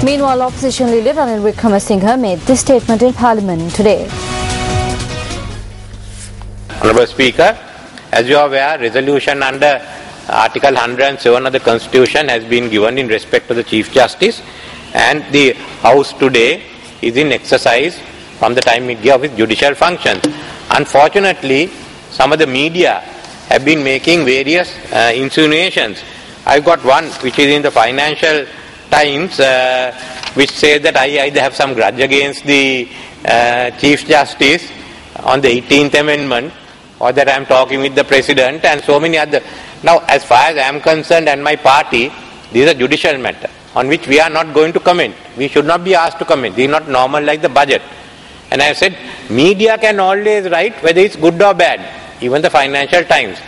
Meanwhile, opposition leader Ranil Wickremesinghe made this statement in Parliament today. Honourable Speaker, as you are aware, resolution under Article 107 of the Constitution has been given in respect to the Chief Justice, and the House today is in exercise from the time it gave its judicial functions. Unfortunately, some of the media have been making various insinuations. I've got one which is in the Financial Times which says that I either have some grudge against the Chief Justice on the 18th Amendment, or that I am talking with the President and so many other. Now, as far as I am concerned and my party, this is a judicial matter on which we are not going to comment. We should not be asked to comment. This is not normal like the budget. And I have said, media can always write whether it's good or bad, even the Financial Times.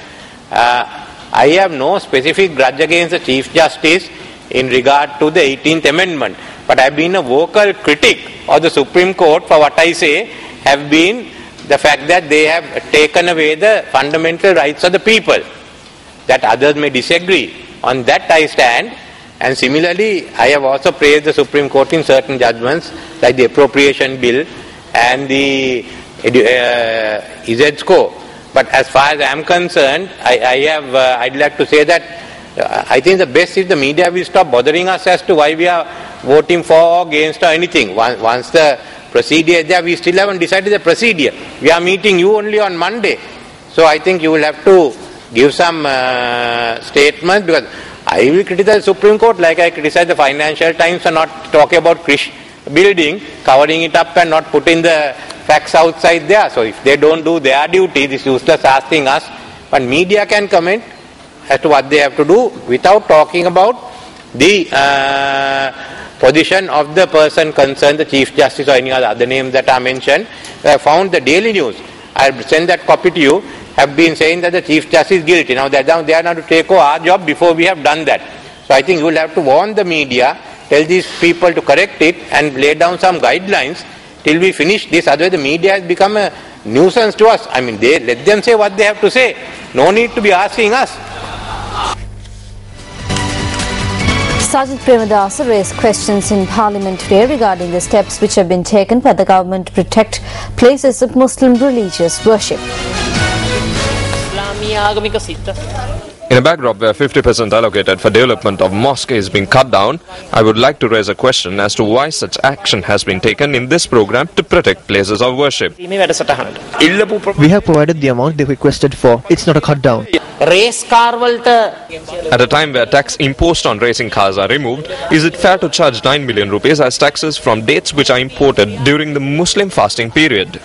I have no specific grudge against the Chief Justice in regard to the 18th Amendment, but I have been a vocal critic of the Supreme Court for what I say have been the fact that they have taken away the fundamental rights of the people. That others may disagree. On that I stand. And similarly, I have also praised the Supreme Court in certain judgments, like the Appropriation Bill and the IZEDSCO. But as far as I am concerned, I'd like to say that I think the best is the media will stop bothering us as to why we are voting for or against or anything. Once the procedure is there, we still haven't decided the procedure. We are meeting you only on Monday. So I think you will have to give some statements, because I will criticize the Supreme Court like I criticize the Financial Times for not talking about Krish building, covering it up and not putting the facts outside there. So if they don't do their duty, this is useless asking us. But media can comment as to what they have to do without talking about the position of the person concerned, the Chief Justice or any other names that are mentioned. I found the Daily News, I'll send that copy to you, have been saying that the Chief Justice is guilty. Now they are now to take over our job before we have done that. So I think you will have to warn the media, tell these people to correct it and lay down some guidelines till we finish this. Otherwise the media has become a nuisance to us. I mean, let them say what they have to say. No need to be asking us. Sajid Premadasa raised questions in Parliament today regarding the steps which have been taken by the government to protect places of Muslim religious worship. In a backdrop where 50% allocated for development of mosque is being cut down, I would like to raise a question as to why such action has been taken in this program to protect places of worship. We have provided the amount they requested for. It's not a cut down. At a time where tax imposed on racing cars are removed, is it fair to charge 9 million rupees as taxes from dates which are imported during the Muslim fasting period?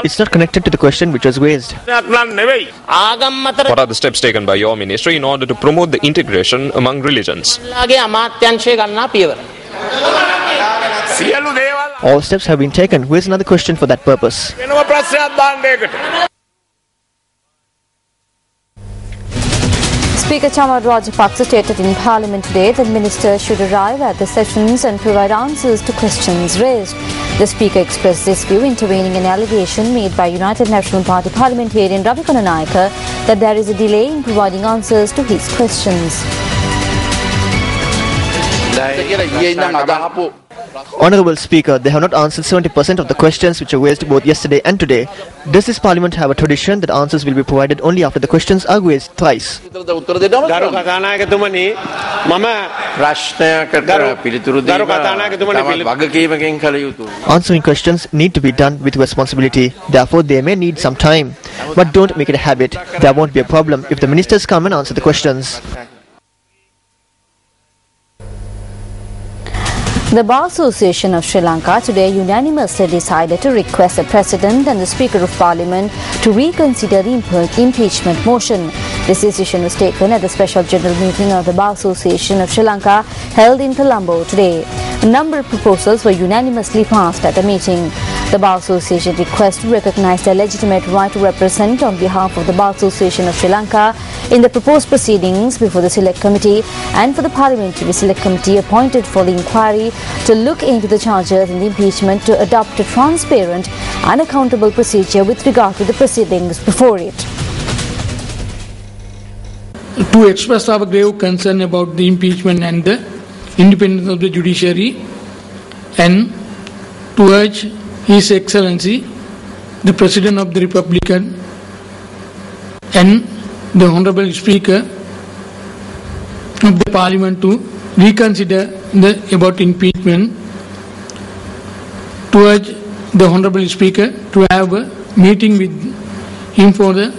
It's not connected to the question which was raised. What are the steps taken by your ministry in order to promote the integration among religions? All steps have been taken. Where's another question for that purpose? Speaker Chamad Rajapaksa stated in Parliament today that ministers should arrive at the sessions and provide answers to questions raised. The Speaker expressed this view intervening an allegation made by United National Party parliamentarian Ravi Kananayake that there is a delay in providing answers to his questions. Honourable Speaker, they have not answered 70% of the questions which were raised both yesterday and today. Does this Parliament have a tradition that answers will be provided only after the questions are raised thrice? Answering questions need to be done with responsibility. Therefore, they may need some time. But don't make it a habit. There won't be a problem if the ministers come and answer the questions. The Bar Association of Sri Lanka today unanimously decided to request the President and the Speaker of Parliament to reconsider the impeachment motion. This decision was taken at the special general meeting of the Bar Association of Sri Lanka held in Colombo today. A number of proposals were unanimously passed at the meeting. The Bar Association requests to recognize their legitimate right to represent on behalf of the Bar Association of Sri Lanka in the proposed proceedings before the Select Committee and for the Parliamentary Select Committee appointed for the inquiry to look into the charges in the impeachment to adopt a transparent and accountable procedure with regard to the proceedings before it. to express our grave concern about the impeachment and the independence of the judiciary, and to urge His Excellency, the President of the Republic and the Honorable Speaker of the Parliament to reconsider about impeachment, to urge the Honorable Speaker to have a meeting with him for the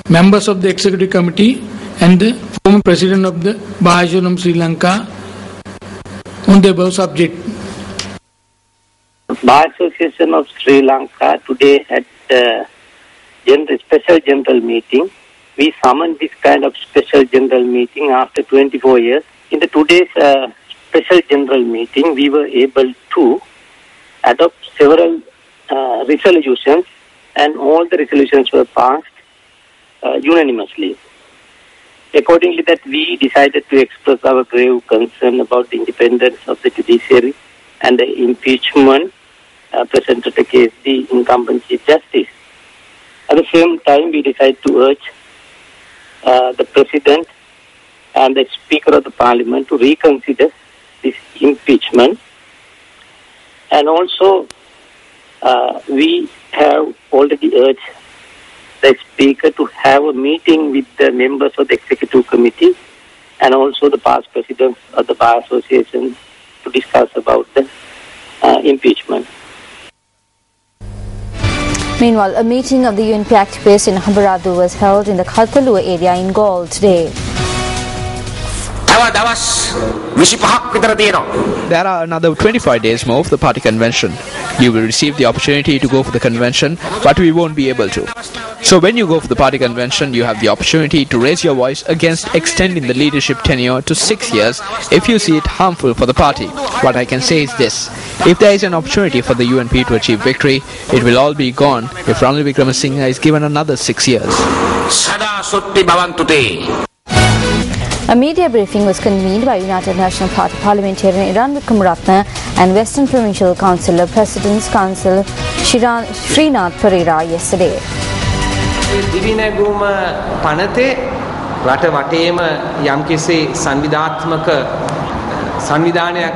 members of the Executive Committee and the former President of the Bar Association of Sri Lanka on the above subject. Bar Association of Sri Lanka today had a special general meeting. We summoned this kind of special general meeting after 24 years. In the today's special general meeting, we were able to adopt several resolutions, and all the resolutions were passed unanimously. Accordingly, that we decided to express our grave concern about the independence of the judiciary and the impeachment presented against the incumbent Chief Justice. At the same time, we decided to urge the President and the Speaker of the Parliament to reconsider this impeachment. And also, we have already urged the Speaker to have a meeting with the members of the Executive Committee and also the past presidents of the Bar Association to discuss about the impeachment. Meanwhile, a meeting of the UNP activists in Hambaradu was held in the Khaltalua area in Galle today. There are another 25 days more of the party convention. You will receive the opportunity to go for the convention, but we won't be able to. So when you go for the party convention, you have the opportunity to raise your voice against extending the leadership tenure to 6 years if you see it harmful for the party. What I can say is this: if there is an opportunity for the UNP to achieve victory, it will all be gone if Ranil Wickremesinghe is given another 6 years. A media briefing was convened by United National Party parliamentarian Iran Wickramaratne and Western Provincial Council President's Council Srinath Pereira yesterday. Divineguma පනතේ රට වටේම යම්කිසි සංවිධාත්මක සංවිධානයක්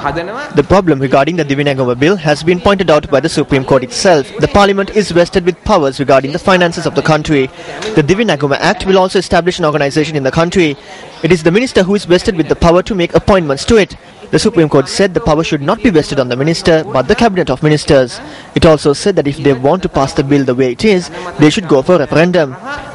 හදනවා. The problem regarding the Divinagoma bill has been pointed out by the Supreme Court itself. The Parliament is vested with powers regarding the finances of the country. The Divinagoma Act will also establish an organization in the country. It is the minister who is vested with the power to make appointments to it. The Supreme Court said the power should not be vested on the minister but the cabinet of ministers. It also said that if they want to pass the bill the way it is, they should go for a referendum.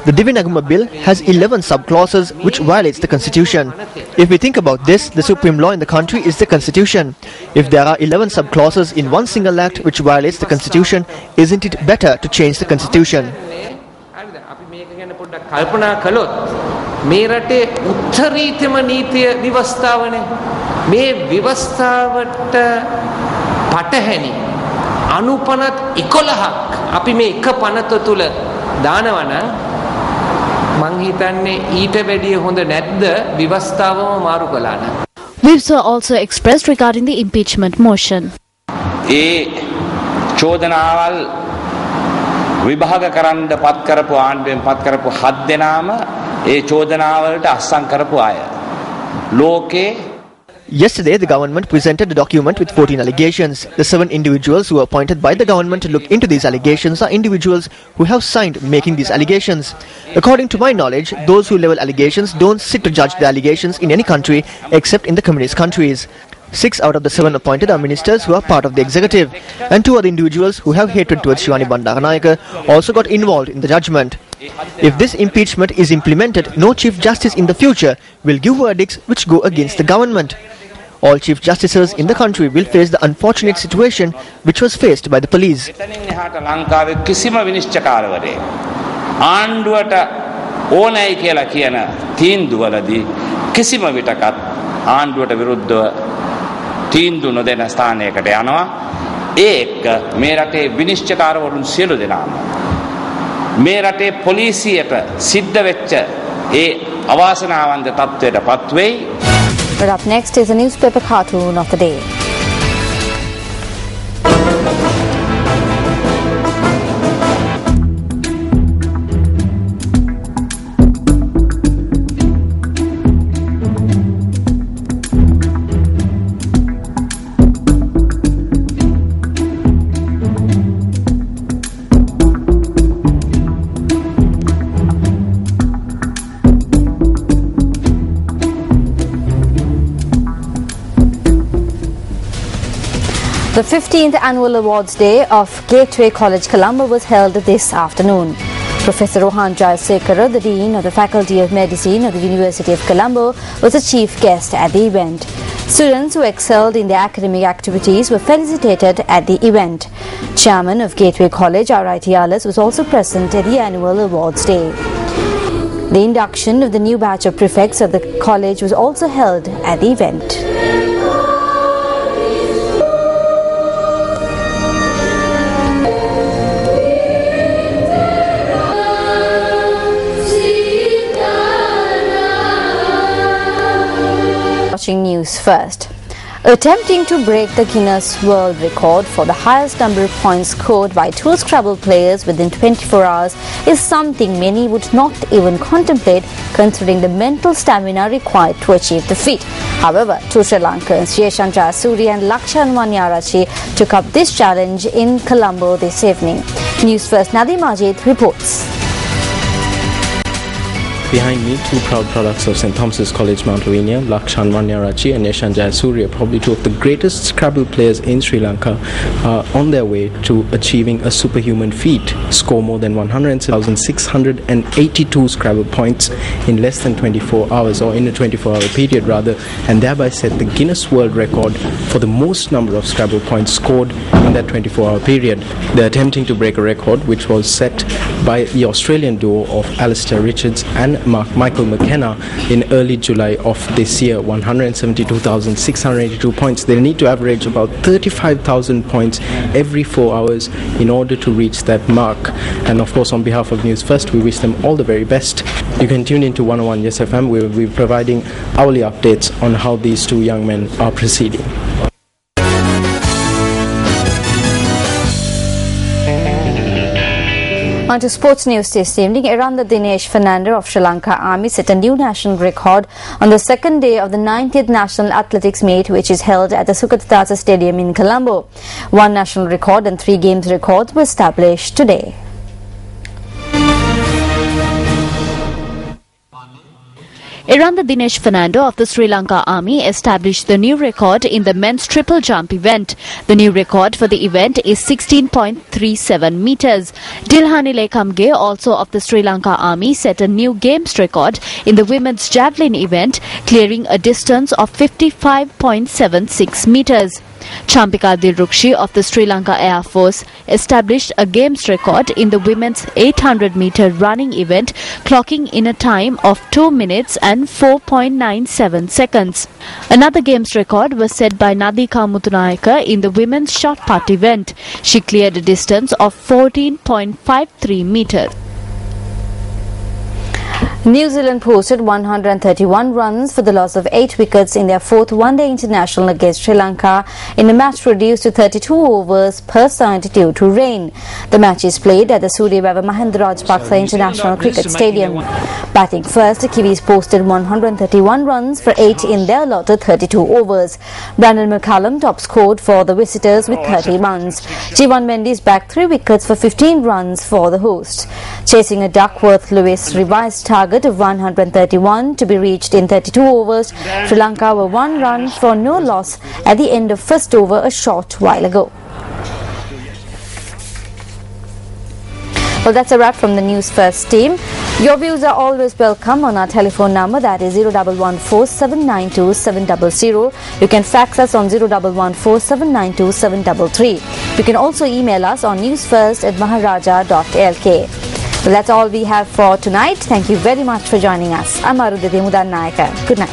The Divinagama bill has 11 sub-clauses which violates the constitution. If we think about this, the supreme law in the country is the constitution. If there are 11 sub-clauses in one single act which violates the constitution, isn't it better to change the constitution? මේ රටේ උත්තරීතම නීතිය විවස්ථාවනේ මේ විවස්ථාවට පටහැනි අනුපනත් 11ක් අපි මේ එක පනත තුල දානවා නම් මං හිතන්නේ ඊට වැඩිය හොඳ නැද්ද විවස්ථාවම මාරු කළා නම්. Views were also expressed regarding the impeachment motion. ඒ චෝදනාවල් විභාග කරන්න පත් කරපු ආණ්ඩුවෙන් පත් කරපු 7 දෙනාම ඒ චෝදනාවලට අස්සම් කරපු අය ලෝකේ. Yesterday, the government presented a document with 14 allegations. The 7 individuals who were appointed by the government to look into these allegations are individuals who have signed making these allegations. According to my knowledge, those who level allegations don't sit to judge the allegations in any country except in the communist countries. 6 out of the 7 appointed are ministers who are part of the executive, and 2 other individuals who have hatred towards Shivani Bandaranayake also got involved in the judgment. If this impeachment is implemented, no Chief Justice in the future will give verdicts which go against the government. All Chief Justices in the country will face the unfortunate situation which was faced by the police. ඕනයි කියලා කියන තීන්දුවලදී කිසිම විටකත් ආණ්ඩුවට විරුද්ධව තීන්දුව නොදෙන ස්ථානයකට යනවා. ඒ එක්ක මේ රටේ විනිශ්චයකාරවරුන් සියලු දෙනාම මේ රටේ පොලිසියට සිද්ධ වෙච්ච ඒ අවාසනාවන්ත තත්ත්වයට පත් වෙයි. But up next is a newspaper cartoon of the day. The 15th Annual Awards Day of Gateway College Colombo was held this afternoon. Professor Rohan Jayasekara, the Dean of the Faculty of Medicine of the University of Colombo, was the chief guest at the event. Students who excelled in their academic activities were felicitated at the event. Chairman of Gateway College, R.I.T. Alice, was also present at the Annual Awards Day. The induction of the new batch of prefects of the college was also held at the event. Watching news first. Attempting to break the Guinness World Record for the highest number of points scored by two Scrabble players within 24 hours is something many would not even contemplate, considering the mental stamina required to achieve the feat. However, two Sri Lankans, Yeshan Jayasuri and Lakshan Wanyarachi, took up this challenge in Colombo this evening. News First Nadim Majid reports. Behind me, two proud products of St. Thomas's College, Mount Lavinia, Lakshan Wanyarachi and Yeshan Jayasuri, are probably two of the greatest Scrabble players in Sri Lanka, on their way to achieving a superhuman feat, score more than 107,682 Scrabble points in less than 24 hours, or in a 24-hour period rather, and thereby set the Guinness World Record for the most number of Scrabble points scored in that 24-hour period. They're attempting to break a record which was set by the Australian duo of Alistair Richards and Michael McKenna in early July of this year, 172,682 points. They need to average about 35,000 points every 4 hours in order to reach that mark. And of course, on behalf of News First, we wish them all the very best. You can tune into 101 Yes FM. We will be providing hourly updates on how these two young men are proceeding. On to sports news this evening. Eranda Dinesh Fernando of Sri Lanka Army set a new national record on the second day of the 90th National Athletics Meet, which is held at the Sukatadasa Stadium in Colombo. One national record and 3 games records were established today. Eranda Dinesh Fernando of the Sri Lanka Army established the new record in the men's triple jump event. The new record for the event is 16.37 meters. Dilhani Lekamge, also of the Sri Lanka Army, set a new games record in the women's javelin event, clearing a distance of 55.76 meters. Champika Dilrukshi of the Sri Lanka Air Force established a games record in the women's 800-meter running event, clocking in a time of 2 minutes and 4.97 seconds. Another games record was set by Nadika Mutunayaka in the women's shot put event. She cleared a distance of 14.53 meters. New Zealand posted 131 runs for the loss of 8 wickets in their 4th one-day international against Sri Lanka in a match reduced to 32 overs per side due to rain. The match is played at the Suryabawa Mahendra Rajapaksa International Cricket Stadium. Batting first, the Kiwis posted 131 runs for 8 in their allotted 32 overs. Brandon McCallum top scored for the visitors with 30 runs. Jiwan Mendes bagged 3 wickets for 15 runs for the hosts. Chasing a Duckworth-Lewis revised target of 131 to be reached in 32 overs, Sri Lanka were 1 run for no loss at the end of first over a short while ago. Well, that's a wrap from the News First team. Your views are always welcome on our telephone number, that is 0114 792 700. You can fax us on 0114 792 733. You can also email us on newsfirst@maharaja.lk. Well, that's all we have for tonight. Thank you very much for joining us. I'm Arudhati Mudan Nayaka. Good night.